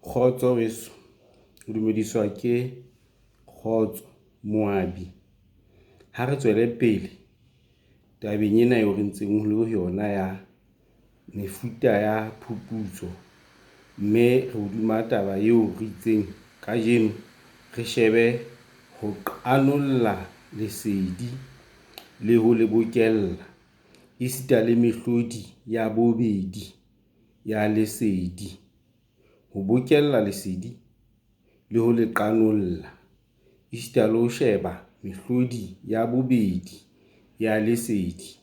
Khotso weso, o dumediswa ke Khotso Moabi. Ha re tswele pele tabeng ena eo re ntseng ho le yona ya mefuta ya phuputso, mme re hodima taba eo re itseng kajeno re shebe ho qanolla lesedi le ho le bokella esita le mehlodi ya bobedi ya lesedi, ho bokella lesedi le ho le qanolla esita le ho sheba mehlodi ya bobedi ya lesedi.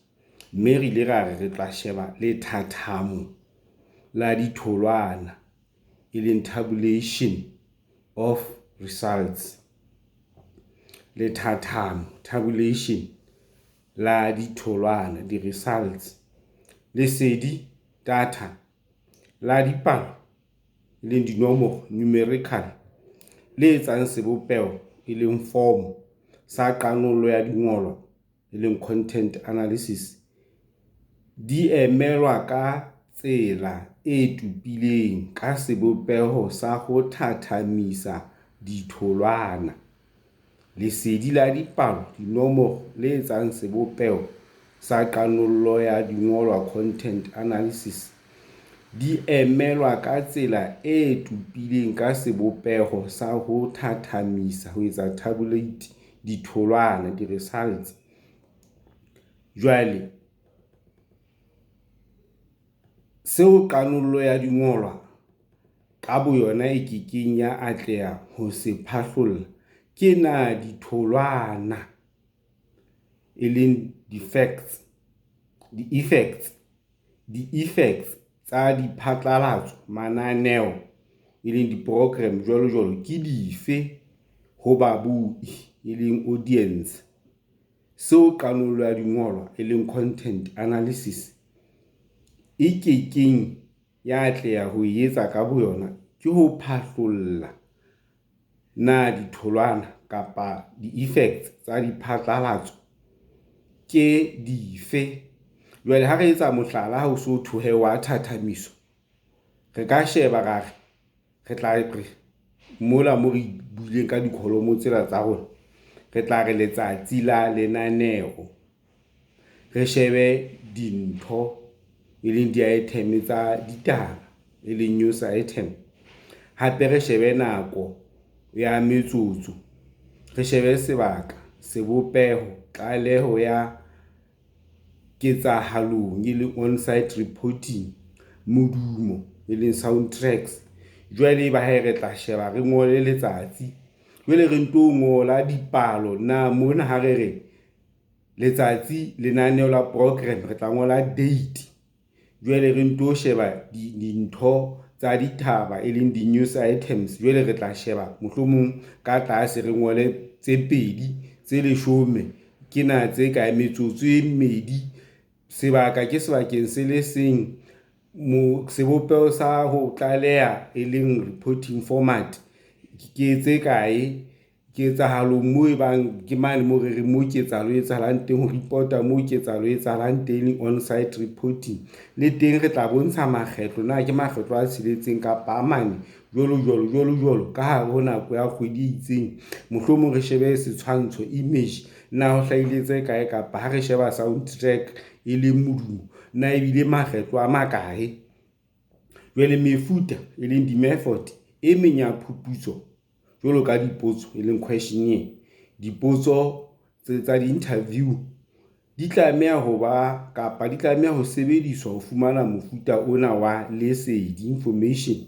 Mme re ile re tla sheba lethathamo la ditholwana, e leng tabulation of results. Lethathamo, tabulation la ditholwana, di-results. Lesedi, data, la dipalo, e leng dinomoro, numerical, le etsang sebopeho, e leng form, sa qanollo ya dingolwa, e leng content analysis. Di emelwa ka tsela e tupileng ka sebopeho sa ho thathamisa ditholwana. Lesedi la dipalo, dinomoro, le etsang sebopeho sa qanollo ya dingolwa, content analysis. Di emelwa ka tsela e tupileng ka sebopeho sa ho thathamisa, ho etsa tabulate ditholwana, di-results. Jwale seo qanollo ya dingolwa ka boyona e kekeng ya atleha ho se phahlolla ke na ditholwana, e leng di-effects tsa diphatlalatso, mananeo, e leng di-program, joalo-joalo, ke dife ho babui, e leng audience. Seo qanollo ya dingolwa, e leng content analysis, e kekeng ya atleha ho etsa ka boyona ke ho phahlolla na ditholwana kapa di-effects tsa diphatlalatso ke dife. Jwale ha re etsa mohlala, ha o so thuhe wa thathamiso, re ka sheba re tla re mola mo re buileng ka lik'holomo tsela tsa rona, re tla re letsatsi la lenaneo, re shebe dintho, e leng di-item tsa ditaba, e leng news item. Hape re shebe nako ya metsotso, re shebe sebaka, sebopeho, tlaleho ya ketsahalong, e leng on-site reporting, modumo, e leng soundtracks. Jwale ba re tla sheba re ngole letsatsi, jwale re nto ngola dipalo na mona ha re letsatsi, lenaneo la program, re tla ngola date. Jwale re nto sheba dintho tsa ditaba, e leng di-news items. Jwale re tla sheba mohlomong ka tlase re ngole tse 2 tse 10 ke na tse kae, metsotso e 2, sebaka ke sebakeng se le seng, sebopeho sa ho tlaleha, e leng reporting format, ke tse kae, ketsahalong moo e bang ke mane mo re mo ketsahalo e etsahalang teng, ho report-a moo ketsahalo e etsahalang teng, on-site reporting. Le teng re tla bontsha makgetlo, na ke makgetlo a tsheletseng kapa mane, joalo-joalo, ka hare ho nako ya kgwedi e itseng. Mohlomong re shebe setshwantsho, image, na ho hlahile tse kae, kapa ha re sheba soundtrack, e leng modumo, na ebile makgetlo a makae. Jwale mefuta, e leng di-method e meng ya phuputso, jwalo ka dipotso, e leng questionnaire, dipotso tsa di-interview, di tlameha ho ba kapa di tlameha ho sebediswa ho fumana mofuta ona wa lesedi, information.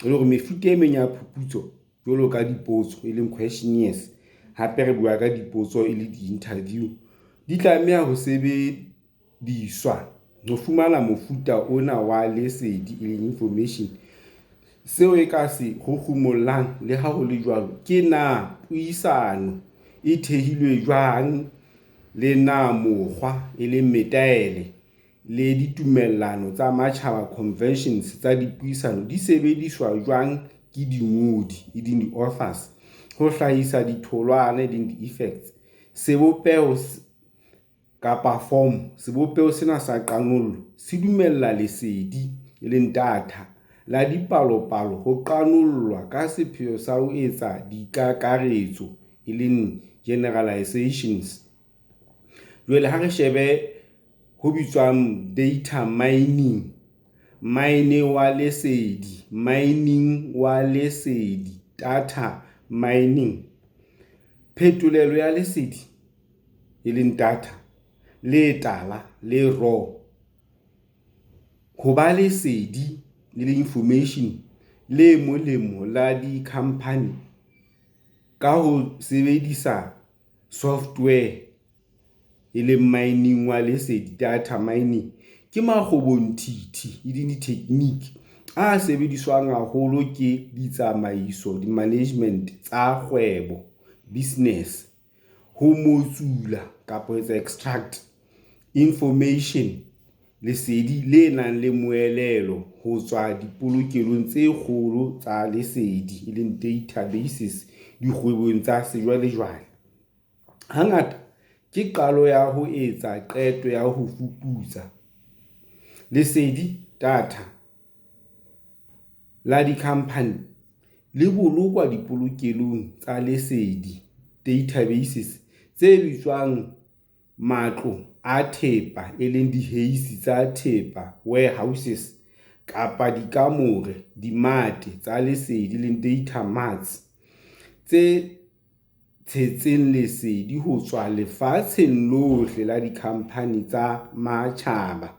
E le hore mefuta e meng ya phuputso, jwalo ka dipotso, e leng questionnaires, hape re bua ka dipotso, e le di-interview, di tlameha ho sebediswa ho fumana mofuta ona wa lesedi, e leng information. Seo e ka se kgukgumollang le ha ho le jwalo ke na puisano e thehilwe jwang, le na mokgwa, e leng metaele, le ditumellano tsa matjhaba, conventions tsa dipuisano, di sebediswa jwang ke dingodi, e leng di-authors, ho hlahisa ditholwana, e leng di-effects. Sebopeho kapa form, sebopeho sena sa qanollo se dumella lesedi, e leng data, la dipalopalo ho qanollwa ka sepheo sa ho etsa dikakaretso e leng generalizations. Jwale ha re shebe ho bitswang data mining, mining wa lesedi, data mining, phetolelo ya lesedi e leng data le tala le raw, ho ba lesedi le information le molemo la di-company ka ho sebedisa software e leng mining wa lesedi, data mining, ke makgobonthithi le di-technique a sebediswang haholo ke ditsamaiso, di-management tsa kgwebo, business, ho motsula kapa ho extract information, lesedi le nang le moelelo ho tswa dipolokelong tse kgolo tsa lesedi e leng databases dikgwebong tsa sejwalejwale. Hangata ke qalo ya ho etsa qeto ya ho fuputsa lesedi, data la di-company le bolokwa dipolokelong tsa lesedi, databases, tse bitswang matlo a thepa e leng diheisi tsa thepa, warehouses, kapa dikamore, dimate tsa lesedi leng data marts, tse tshetseng lesedi ho tswa lefatsheng lohle la di-company tsa matjhaba.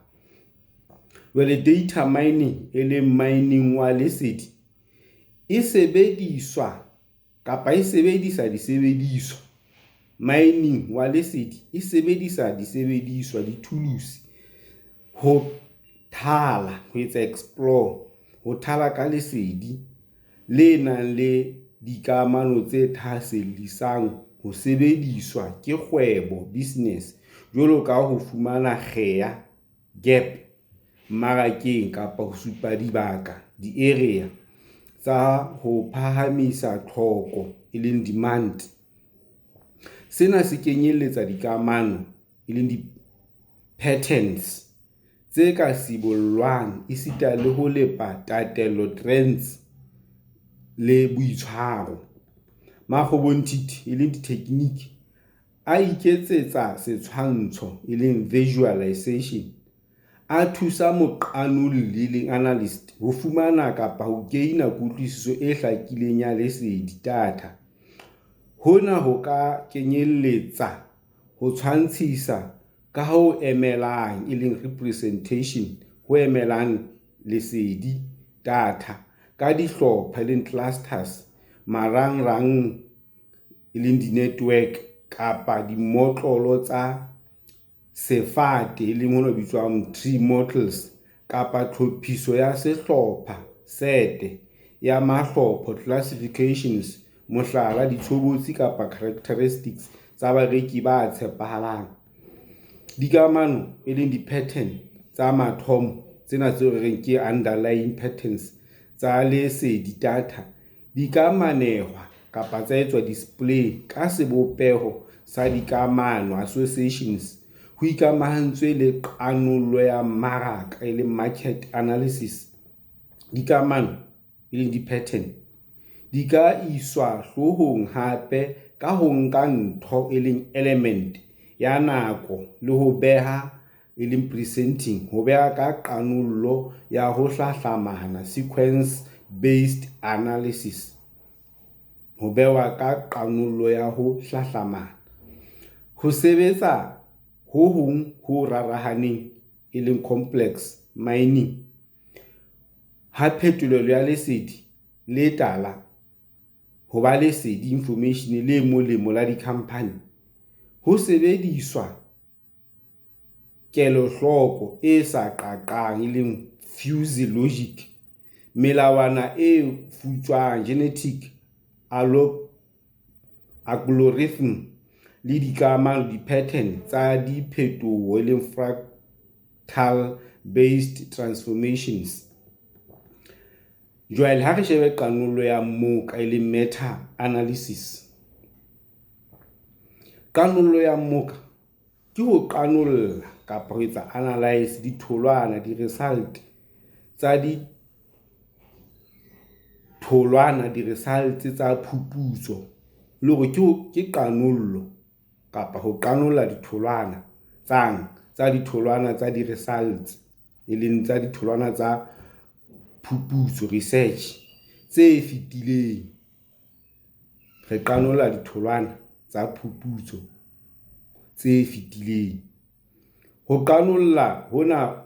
Jwale data mining e leng mining wa lesedi e sebediswa kapa e sebedisa disebediswa, mining wa lesedi e sebedisa disebediswa, di-tools, ho thala, ho etsa explore, ho thala ka lesedi le nang le dikamano tse thasellisang ho sebediswa ke kgwebo, business, jwalo ka ho fumana kgeya, gap, mmarakeng kapa ho supa dibaka, di-area tsa ho phahamisa tlhoko e leng demand. Sena se kenyeletsa dikamano e leng di-patterns tse ka sibollwang esita le ho lepa tatello, trends le boitshwaro. Makgobonthithi e leng di-technique a iketsetsa setshwantsho e leng visualization, a thusa moqanolli le analyst ho fumana kapa ho gaina kutlwisiso e hlakileng ya lesedi, data. Hona ho ka kenyeletsa ho tshwantshisa ka ho emelang e leng representation, ho emelang lesedi, data, ka dihlopha e leng clusters, marangrang e leng di-network kapa dimotlolo tsa sefate e leng hona bitswang tree models, kapa tlhophiso ya sehlopha, sete, ya mahlopho, classifications, mohlala, ditshobotsi kapa characteristics tsa bareki ba tshepahalang. Dikamano e leng di-pattern tsa mathomo, tsena tse re reng ke underlying patterns tsa lesedi, data, di ka manehwa kapa tsa etswa display ka sebopeho sa dikamano, associations, ho ikamahantswe le qanollo ya mmaraka e leng market analysis. Dikamano e leng di-pattern di ka iswa hlohong hape ka ho nka ntho e leng element ya nako le ho beha e leng presenting, ho beha ka qanollo ya ho hlahlamana, sequence based analysis, ho bewa ka qanollo ya ho hlahlamana, ho sebetsa ho hong ho rarahaneng e leng complex mining, ha phetolelo ya lesedi le tala, ho ba lesedi, information le molemo la di-company, ho sebediswa kelohloko e sa qaqang e leng fuzzy logic, melawana e futswang, genetic algorithm, le dikamano, di-pattern tsa diphetoho e leng fractal based transformations. Jwale ha re shebe qanollo ya mmoka e leng meta analysis. Qanollo ya mmoka ke ho qanolla kapa ho etsa analyze ditholwana, di-result tsa ditholwana di-results tsa phuputso le hore ke qanollo kapa ho qanolla ditholwana tsa ditholwana tsa di-results e leng tsa ditholwana tsa phuputso research tse fetileng. Re qanolla ditholwana tsa phuputso tse fetileng. Ho qanolla hona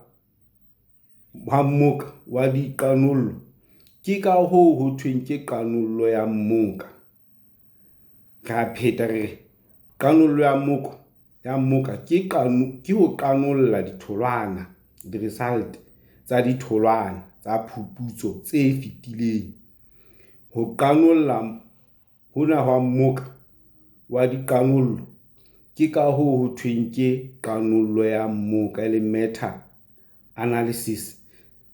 ha mmoka wa diqanollo ke ka ho thweng ke qanollo ya mmoka. Ra pheta re qanollo ya mmoka ke ho qanolla ditholwana di-result tsa ditholwana tsa phuputso tse fetileng. Ho qanolla hona ha mmoka wa diqanollo ke ka ho thweng ke qanollo ya mmoka le meta analysis.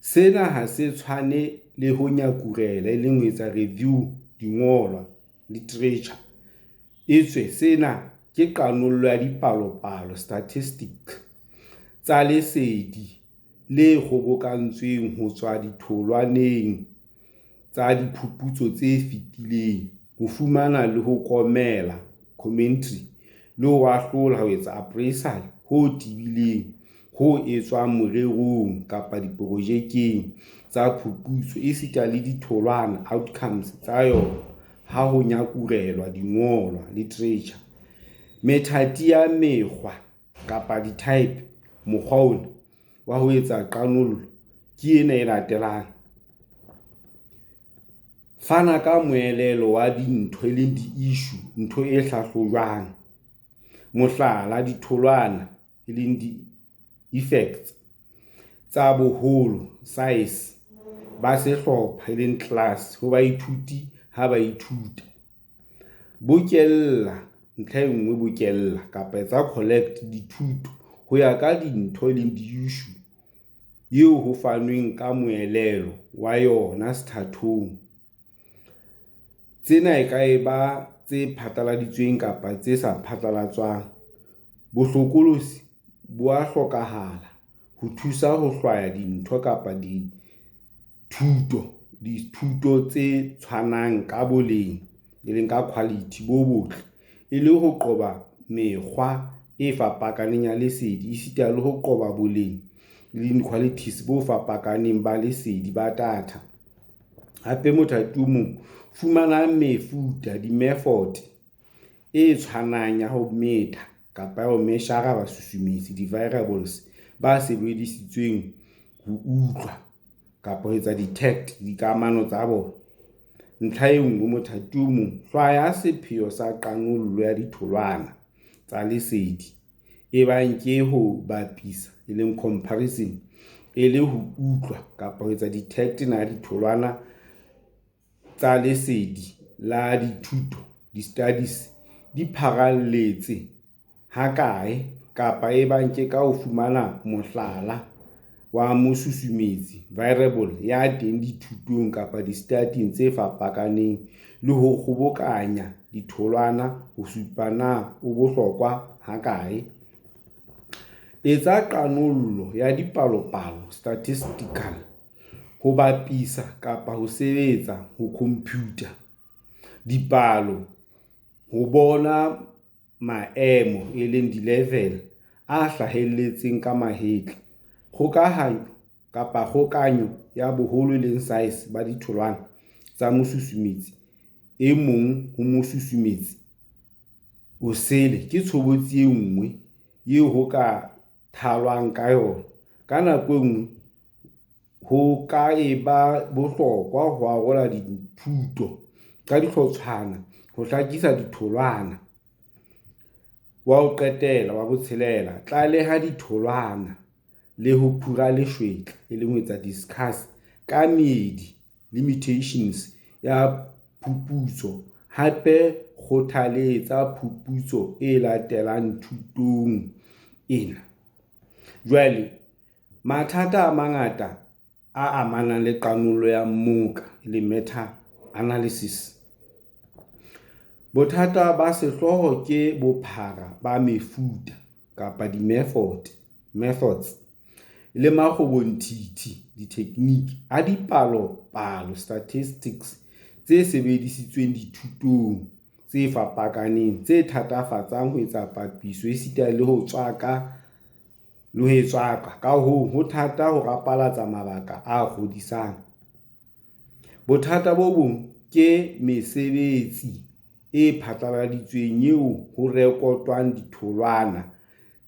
Sena ha se tshwane le ho nyakurela e leng ho etsa review dingolwa literature. Sena ke qanollo ya dipalopalo statistics tsa lesedi le kgobokantsweng ho tswa ditholwaneng tsa diphuputso tse fetileng, ho fumana le ho komela commentary le ho ahlola ho etsa appraisal ho tibileng ho etswang morerong kapa diprojekeng tsa phuputso esita le ditholwana outcomes tsa yona ha ho nyakurelwa dingolwa literature. Methati ya mekgwa kapa di-type mokgwa ona wa ho etsa qanollo ke ena e latelang. Fana ka moelelo wa dintho e leng di-issue, ntho e hlahlojwang. Mohlala, ditholwana e leng di-effects tsa boholo, size, ba sehlopha e leng class ho baithuti ha ba ithuta. Bokella, ntlha e nngwe bokella kapa etsa collect dithuto ho ya ka dintho e leng di-issue eo ho fanweng ka moelelo wa yona sethathong. Tsena e ka eba tse phatlaladitsweng kapa tse sa phatlalatswang. Bohlokolosi bo a hlokahala ho thusa ho hlwaya dintho kapa dithuto tse tshwanang ka boleng e leng ka quality bo botle, e le ho qoba mekgwa e fapakaneng ya lesedi esita le ho qoba boleng le inequalities bo fapakaneng ba lesedi ba data. Hape mothati o mong fumana mefuta di-method e tshwanang ya ho metha kapa ho meshara basusumetsi di-variables ba sebedisitsweng ho utlwa kapa ho etsa detect dikamano tsa bona. Ntlha e nngwe mothati o mong hlwaya sepheo sa qanollo ya ditholwana tsa lesedi e bang ke ho bapisa e leng comparison e le ho utlwa kapa ho etsa detect na ditholwana tsa lesedi la dithuto di-studies di pharalletse hakae kapa e bang ke ka ho fumana mohlala wa mosusumetsi variable ya teng dithutong kapa di-studying tse fapakaneng le ho kgobokanya ditholwana ho supa na o bohlokwa hakae. Etsa qanollo ya dipalopalo statistical ho bapisa kapa ho sebetsa ho computer dipalo ho bona maemo e leng di-level a hlahelletseng ka makhetlo. Kgokahanyo kapa kgokanyo ya boholo e leng size ba ditholwana tsa mosusumetsi e mong ho mosusumetsi o sele ke tshobotsi e nngwe eo ho ka thalwang ka yona. Ka nako e nngwe ho ka eba bohlokwa ho arola dithuto ka dihlotshwana ho hlakisa ditholwana. Wa ho qetela wa botshelela, tlaleha ditholwana le ho phura leshwetla e leng ho etsa discuss ka meedi limitations ya phuputso. Hape kgothaletsa phuputso e latelang thutong ena. Jwale mathata a mangata a amanang le qanollo ya mmoka le meta analysis. Bothata ba sehloho ke bophara ba mefuta kapa methods le makgobonthithi di-technique a dipalo statistics tse sebedisitsweng dithutong tse fapakaneng tse thatafatsang ho etsa papiso esita le ho tswaka ka hoo ho thata ho rapalatsa mabaka a kgodisang. Bothata bo bong ke mesebetsi e phatlaladitsweng eo ho rekotwang ditholwana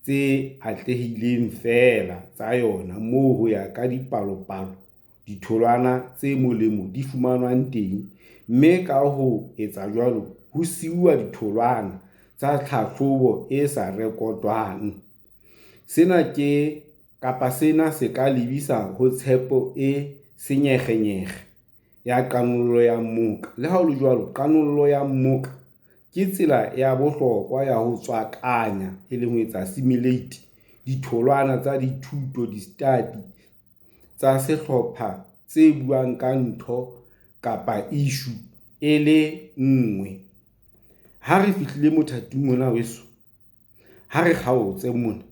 tse atlehileng fela tsa yona moo ho ya ka dipalopalo ditholwana tse molemo di fumanwang teng, mme ka ho etsa jwalo ho siuwa ditholwana tsa tlhahlobo e sa rekotwang. Sena se ka lebisa ho tshepo e senyekgenyekge ya qanollo ya mmuka. Le ha ho le jwalo, qanollo ya mmuka ke tsela ya bohlokwa ya ho tswakanya e leng ho etsa assimilate ditholwana tsa dithuto di-study tsa sehlopha tse buang ka ntho kapa issue e le nngwe. Ha re fihlile mothating mona weso, ha re kgaotse mona,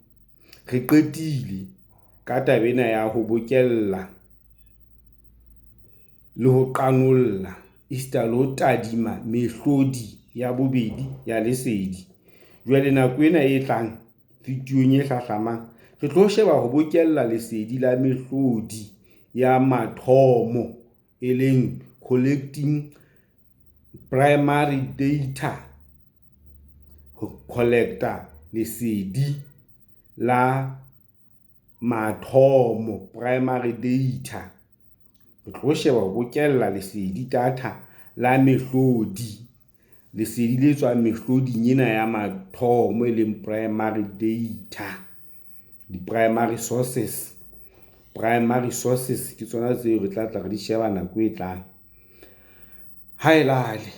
re qetile ka tabena ya ho bokella le ho qanolla esita le ho tadima mehlodi ya bobedi ya lesedi. Jwale nako ena e tlang videong e hlahlamang re tlo sheba ho bokella lesedi la mehlodi ya mathomo e leng collecting primary data, ho collecta lesedi la mathomo primary data. Re tlo sheba ho bokella lesedi data la mehlodi, lesedi le tswang mehloding ena ya mathomo e leng primary data, di-primary sources. Primary sources ke tsona tseo re tla re di sheba nako e tlang. Ha elale